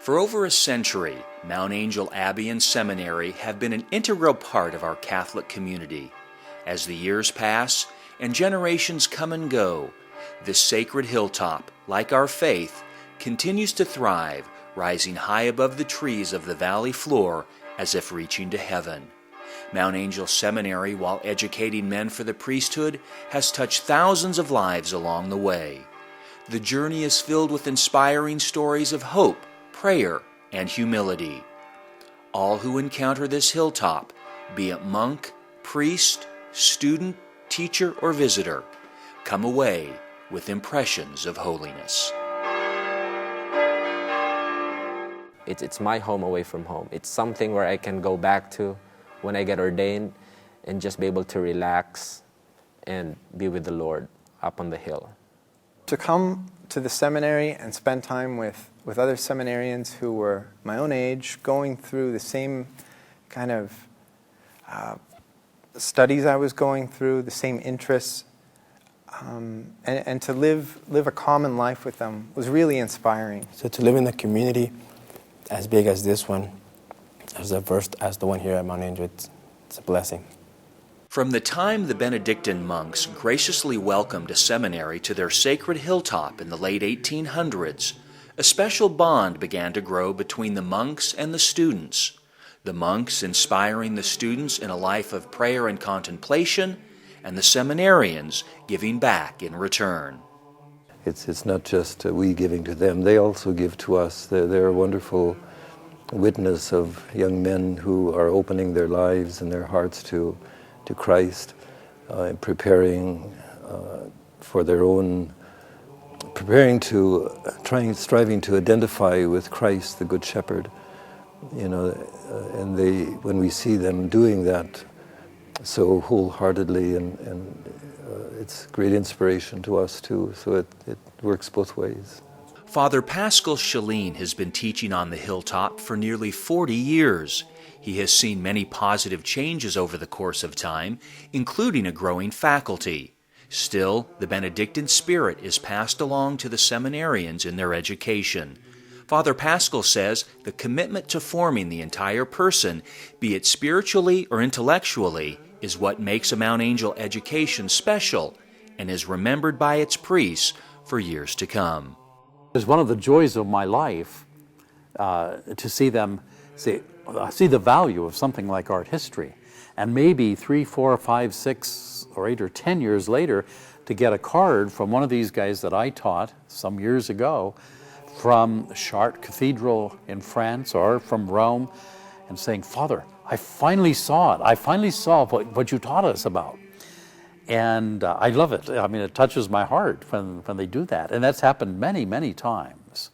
For over a century, Mount Angel Abbey and Seminary have been an integral part of our Catholic community. As the years pass and generations come and go, this sacred hilltop, like our faith, continues to thrive, rising high above the trees of the valley floor as if reaching to heaven. Mount Angel Seminary, while educating men for the priesthood, has touched thousands of lives along the way. The journey is filled with inspiring stories of hope, prayer, and humility. All who encounter this hilltop, be it monk, priest, student, teacher, or visitor, come away with impressions of holiness. It's my home away from home. It's something where I can go back to when I get ordained and just be able to relax and be with the Lord up on the hill. To come to the seminary and spend time with other seminarians who were my own age, going through the same kind of studies I was going through, the same interests, and to live a common life with them was really inspiring. So to live in a community as big as this one, as the one here at Mount Angel, it's a blessing. From the time the Benedictine monks graciously welcomed a seminary to their sacred hilltop in the late 1800s, a special bond began to grow between the monks and the students. The monks inspiring the students in a life of prayer and contemplation, and the seminarians giving back in return. It's not just we giving to them, they also give to us. They're a wonderful witness of young men who are opening their lives and their hearts to Christ, preparing for their own, striving to identify with Christ, the Good Shepherd. And when we see them doing that so wholeheartedly, and it's great inspiration to us too. So it works both ways. Father Pascal Chalene has been teaching on the hilltop for nearly 40 years. He has seen many positive changes over the course of time, including a growing faculty. Still, the Benedictine spirit is passed along to the seminarians in their education. Father Pascal says the commitment to forming the entire person, be it spiritually or intellectually, is what makes a Mount Angel education special and is remembered by its priests for years to come. It's one of the joys of my life to see them see the value of something like art history, and maybe 3, 4, 5, 6, or 8 or 10 years later to get a card from one of these guys that I taught some years ago from Chartres Cathedral in France or from Rome, and saying, "Father, I finally saw it. I finally saw what you taught us about." And I love it. I mean, it touches my heart when they do that. And that's happened many, many times.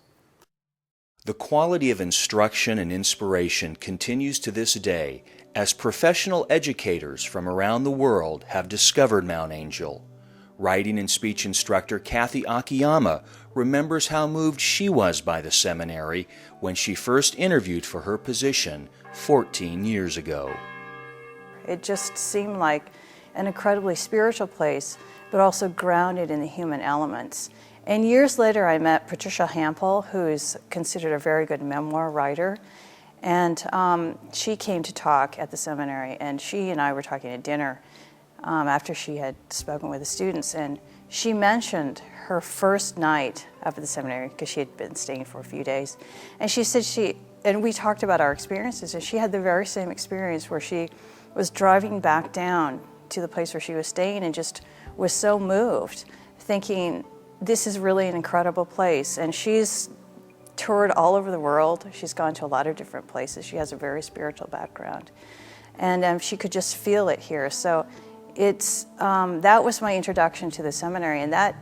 The quality of instruction and inspiration continues to this day as professional educators from around the world have discovered Mount Angel. Writing and speech instructor Kathy Akiyama remembers how moved she was by the seminary when she first interviewed for her position 14 years ago. It just seemed like an incredibly spiritual place, but also grounded in the human elements. And years later, I met Patricia Hampel, who is considered a very good memoir writer. And she came to talk at the seminary, and she and I were talking at dinner after she had spoken with the students. And she mentioned her first night up at the seminary, because she had been staying for a few days. And she said and we talked about our experiences, and she had the very same experience where she was driving back down to the place where she was staying and just was so moved, thinking, this is really an incredible place. And she's toured all over the world. She's gone to a lot of different places. She has a very spiritual background. And she could just feel it here. So that was my introduction to the seminary. And that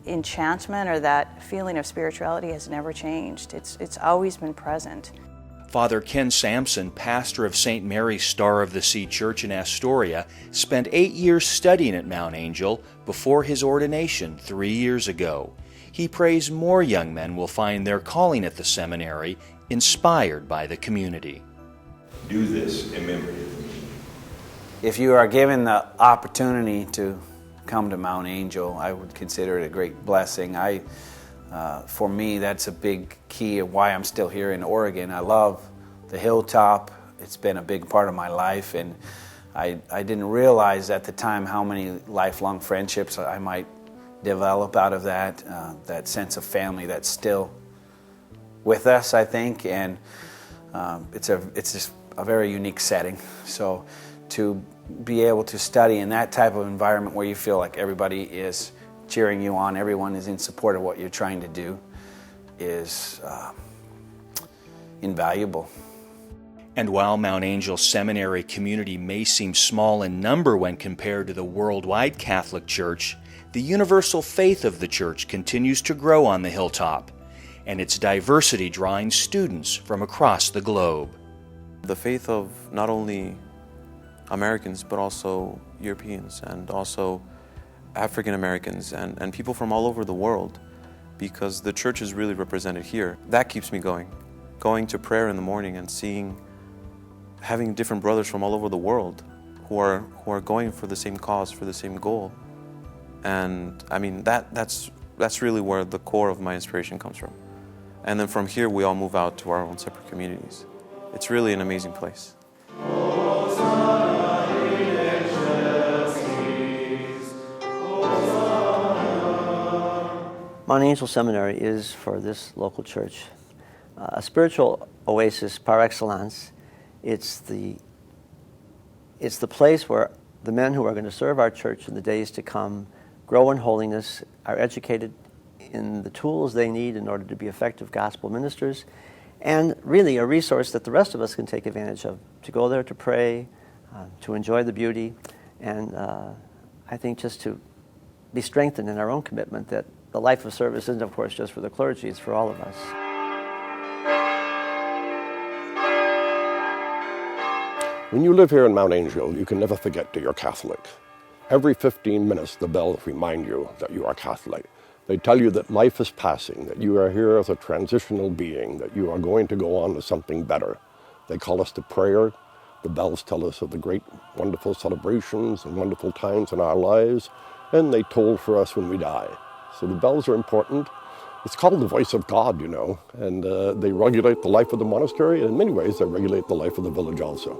enchantment or that feeling of spirituality has never changed. It's always been present. Father Ken Sampson, pastor of St. Mary's Star of the Sea Church in Astoria, spent 8 years studying at Mount Angel before his ordination 3 years ago. He prays more young men will find their calling at the seminary, inspired by the community. Do this in memory of me. If you are given the opportunity to come to Mount Angel, I would consider it a great blessing. I For me, that's a big key of why I'm still here in Oregon. I love the hilltop. It's been a big part of my life, and I didn't realize at the time how many lifelong friendships I might develop out of that, that sense of family that's still with us, I think, and it's just a very unique setting. So to be able to study in that type of environment where you feel like everybody is cheering you on, everyone is in support of what you're trying to do, is invaluable. And while Mount Angel Seminary community may seem small in number when compared to the worldwide Catholic Church, the universal faith of the Church continues to grow on the hilltop, and its diversity drawing students from across the globe. The faith of not only Americans, but also Europeans and also African Americans and people from all over the world, because the Church is really represented here. That keeps me going to prayer in the morning and having different brothers from all over the world who are going for the same cause, for the same goal. And I mean, that's really where the core of my inspiration comes from. And then from here, we all move out to our own separate communities. It's really an amazing place. Mount Angel Seminary is, for this local church, a spiritual oasis par excellence. It's the place where the men who are going to serve our church in the days to come grow in holiness, are educated in the tools they need in order to be effective gospel ministers, and really a resource that the rest of us can take advantage of, to go there to pray, to enjoy the beauty, and I think just to be strengthened in our own commitment that the life of service isn't, of course, just for the clergy, it's for all of us. When you live here in Mount Angel, you can never forget that you're Catholic. Every 15 minutes, the bells remind you that you are Catholic. They tell you that life is passing, that you are here as a transitional being, that you are going to go on to something better. They call us to prayer. The bells tell us of the great, wonderful celebrations and wonderful times in our lives, and they toll for us when we die. So the bells are important. It's called the voice of God, you know, and they regulate the life of the monastery, and in many ways they regulate the life of the village also.